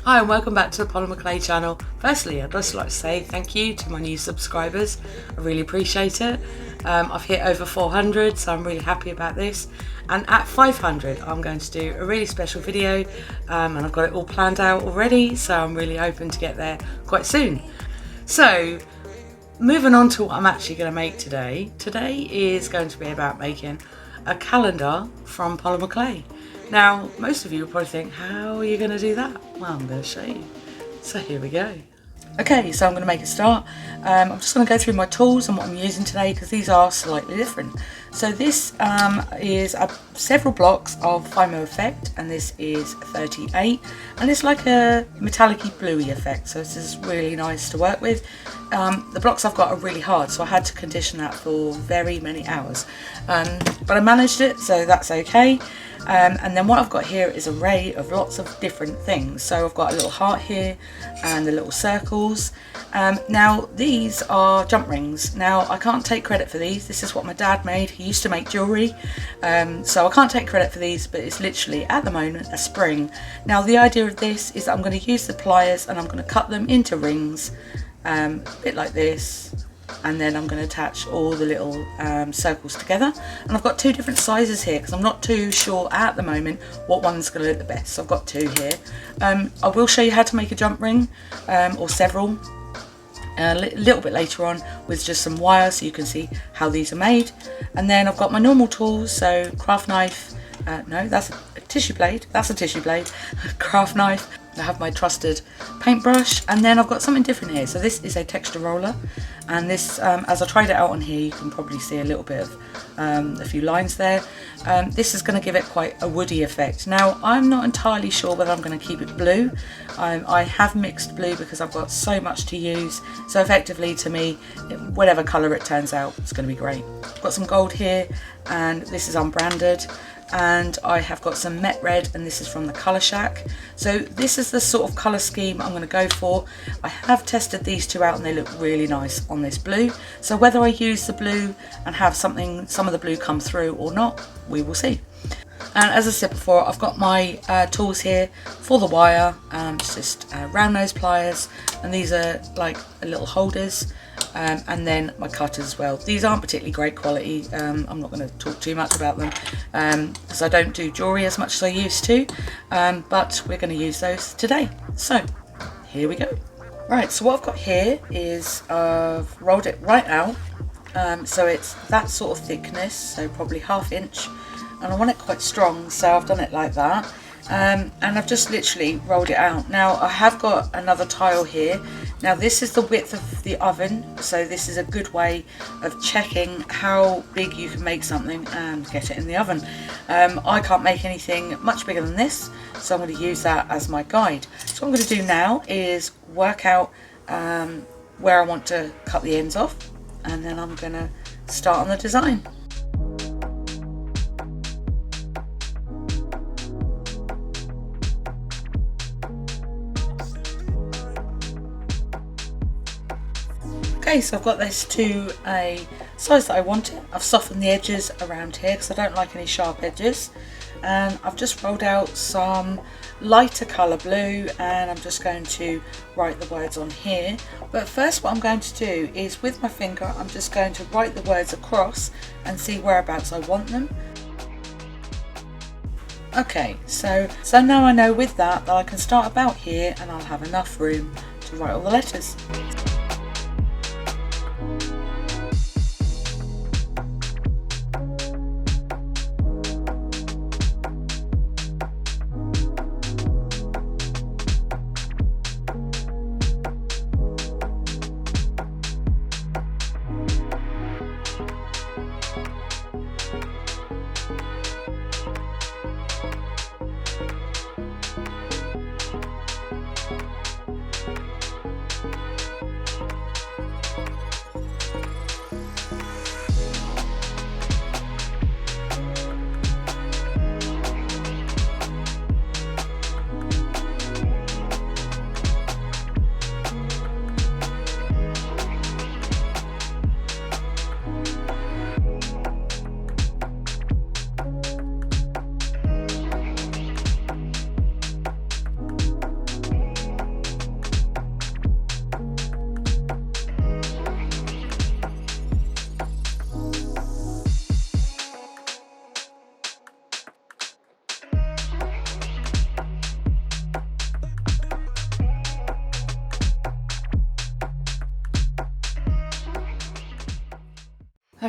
Hi and welcome back to the Polymer Clay channel. Firstly, I'd just like to say thank you to my new subscribers. I really appreciate it. I've hit over 400, so I'm really happy about this. And at 500, I'm going to do a really special video, and I've got it all planned out already, so I'm really hoping to get there quite soon. So, moving on to what I'm actually going to make today. Today is going to be about making a calendar from polymer clay. Now, most of you will probably think, how are you going to do that? Well, I'm going to show you. So here we go. Okay, so I'm going to make a start. I'm just going to go through my tools and what I'm using today because these are slightly different. So this is several blocks of Fimo effect, and this is 38, and it's like a metallic-y bluey effect, so this is really nice to work with. The blocks I've got are really hard, so I had to condition that for very many hours, but I managed it, so that's okay. And then what I've got here is an array of lots of different things. So I've got a little heart here and the little circles. Now these are jump rings. Now I can't take credit for these. This is what my dad made. He used to make jewellery. So I can't take credit for these, but it's literally at the moment a spring. Now the idea of this is that I'm going to use the pliers and I'm going to cut them into rings, a bit like this. And then I'm going to attach all the little circles together, and I've got two different sizes here because I'm not too sure at the moment what one's going to look the best, so I've got two here. I will show you how to make a jump ring, or several, a little bit later on with just some wire so you can see how these are made. And then I've got my normal tools, so craft knife, no, that's a tissue blade, craft knife. I have my trusted paintbrush, and then I've got something different here. So this is a texture roller, and this, as I tried it out on here, you can probably see a little bit of a few lines there. This is going to give it quite a woody effect. Now I'm not entirely sure whether I'm going to keep it blue. I have mixed blue because I've got so much to use, so effectively to me, whatever colour it turns out, it's going to be great. I've got some gold here, and this is unbranded. And I have got some Met Red, and this is from the Colour Shack. So this is the sort of colour scheme I'm going to go for. I have tested these two out and they look really nice on this blue. So whether I use the blue and have some of the blue come through or not, we will see. And as I said before, I've got my tools here for the wire, just round nose pliers, and these are like little holders. And then my cutters as well. These aren't particularly great quality. I'm not going to talk too much about them because I don't do jewellery as much as I used to, but we're going to use those today. So here we go. Right, so what I've got here is I've rolled it right out, so it's that sort of thickness, so probably ½ inch, and I want it quite strong, so I've done it like that. And I've just literally rolled it out. Now I have got another tile here. Now this is the width of the oven, so this is a good way of checking how big you can make something and get it in the oven. I can't make anything much bigger than this, so I'm going to use that as my guide. So what I'm going to do now is work out where I want to cut the ends off, and then I'm going to start on the design. Okay, so I've got this to a size that I want it. I've softened the edges around here because I don't like any sharp edges, and I've just rolled out some lighter colour blue, and I'm just going to write the words on here. But first what I'm going to do is with my finger I'm just going to write the words across and see whereabouts I want them. Okay, so now I know with that I can start about here and I'll have enough room to write all the letters.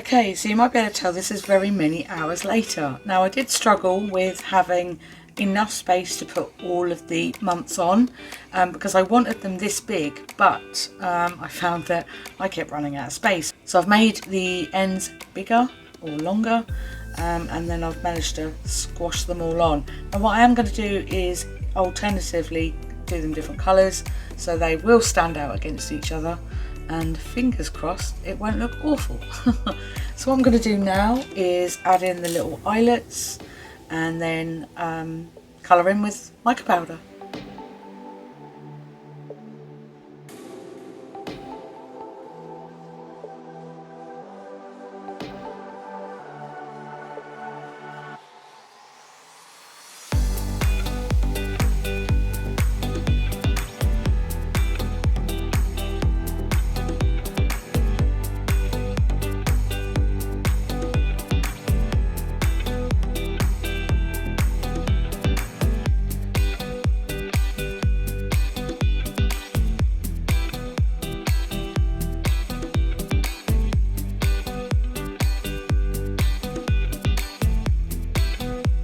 Okay, so you might be able to tell this is very many hours later. Now I did struggle with having enough space to put all of the months on because I wanted them this big, but I found that I kept running out of space. So I've made the ends bigger or longer, and then I've managed to squash them all on. And what I am going to do is alternatively do them different colours so they will stand out against each other, and fingers crossed it won't look awful. So what I'm going to do now is add in the little eyelets and then colour in with mica powder.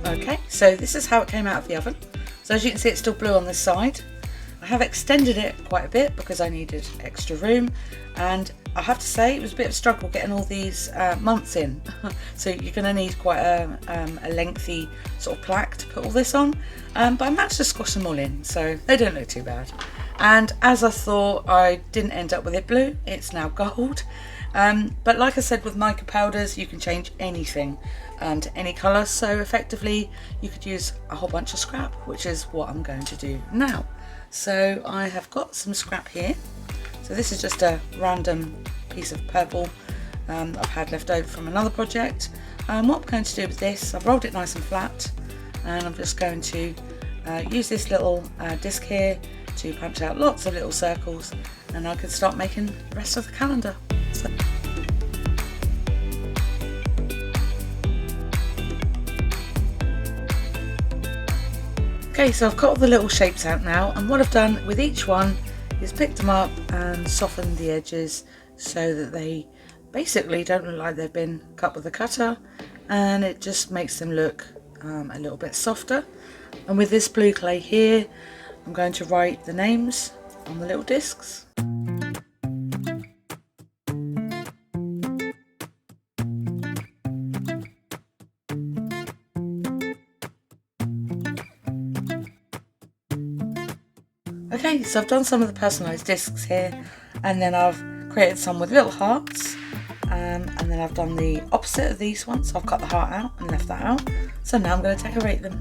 Okay, so this is how it came out of the oven. So as you can see, it's still blue on this side. I have extended it quite a bit because I needed extra room, and I have to say it was a bit of a struggle getting all these months in. So you're going to need quite a lengthy sort of plaque to put all this on, but I managed to squash them all in, so they don't look too bad. And as I thought, I didn't end up with it blue, it's now gold. But like I said, with mica powders you can change anything to any colour, so effectively you could use a whole bunch of scrap, which is what I'm going to do now. So I have got some scrap here. So this is just a random piece of purple I've had left over from another project. What I'm going to do with this, I've rolled it nice and flat, and I'm just going to use this little disc here to punch out lots of little circles, and I can start making the rest of the calendar. So okay, so I've cut all the little shapes out now, and what I've done with each one is picked them up and softened the edges so that they basically don't look like they've been cut with a cutter, and it just makes them look a little bit softer. And with this blue clay here, I'm going to write the names on the little discs. Okay, so I've done some of the personalised discs here, and then I've created some with little hearts, and then I've done the opposite of these ones. So I've cut the heart out and left that out. So now I'm going to decorate them.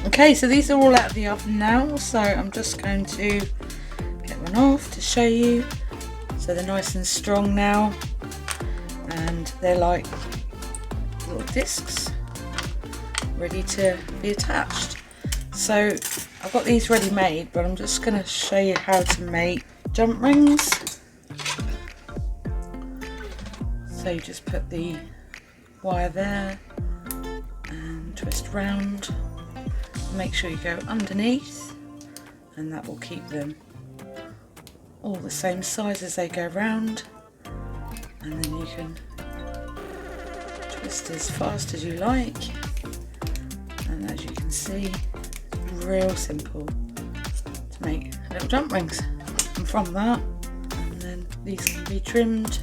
Okay, so these are all out of the oven now, so I'm just going to get one off to show you. So they're nice and strong now, and they're like little discs ready to be attached. So I've got these ready made, but I'm just going to show you how to make jump rings. So you just put the wire there and twist round. Make sure you go underneath, and that will keep them all the same size as they go round, and then you can twist as fast as you like, and as you can see, real simple to make little jump rings. And from that, and then these can be trimmed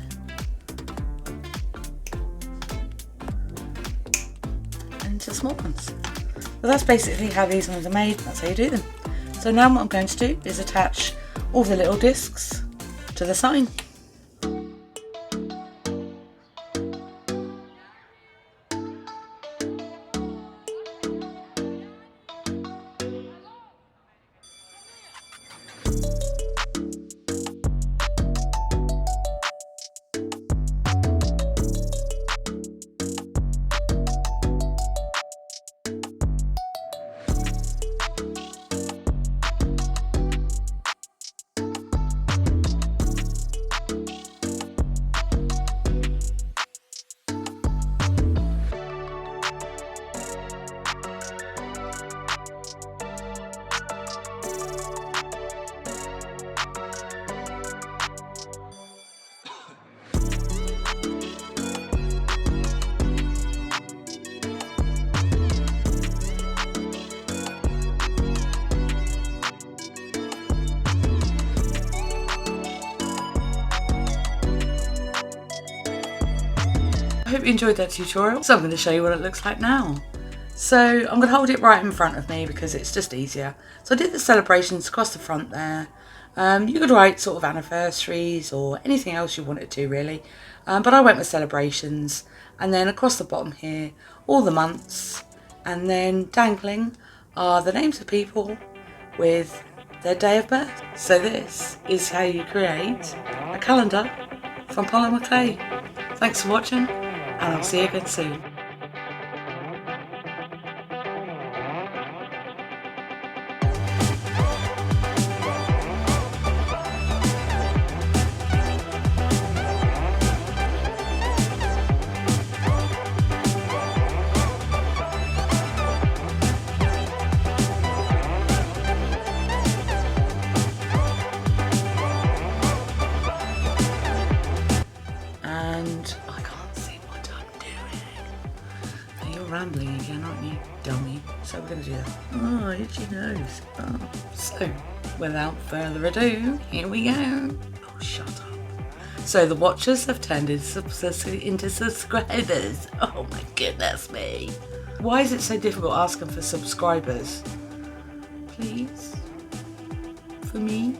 into small ones. So that's basically how these ones are made, that's how you do them. So now what I'm going to do is attach all the little discs to the sign. I hope you enjoyed that tutorial. So I'm going to show you what it looks like now. So I'm going to hold it right in front of me because it's just easier. So I did the celebrations across the front there. You could write sort of anniversaries or anything else you wanted to really. But I went with celebrations. And then across the bottom here, all the months. And then dangling are the names of people with their day of birth. So this is how you create a calendar from Polymer clay. Thanks for watching, and I'll see you again soon. And I can't see what I'm doing. Now you're rambling again, aren't you, dummy? So we're going to do that. Oh, itchy nose. Oh. So, without further ado, here we go. Oh, shut up. So the watchers have turned into subscribers. Oh my goodness me. Why is it so difficult asking for subscribers? Please? For me?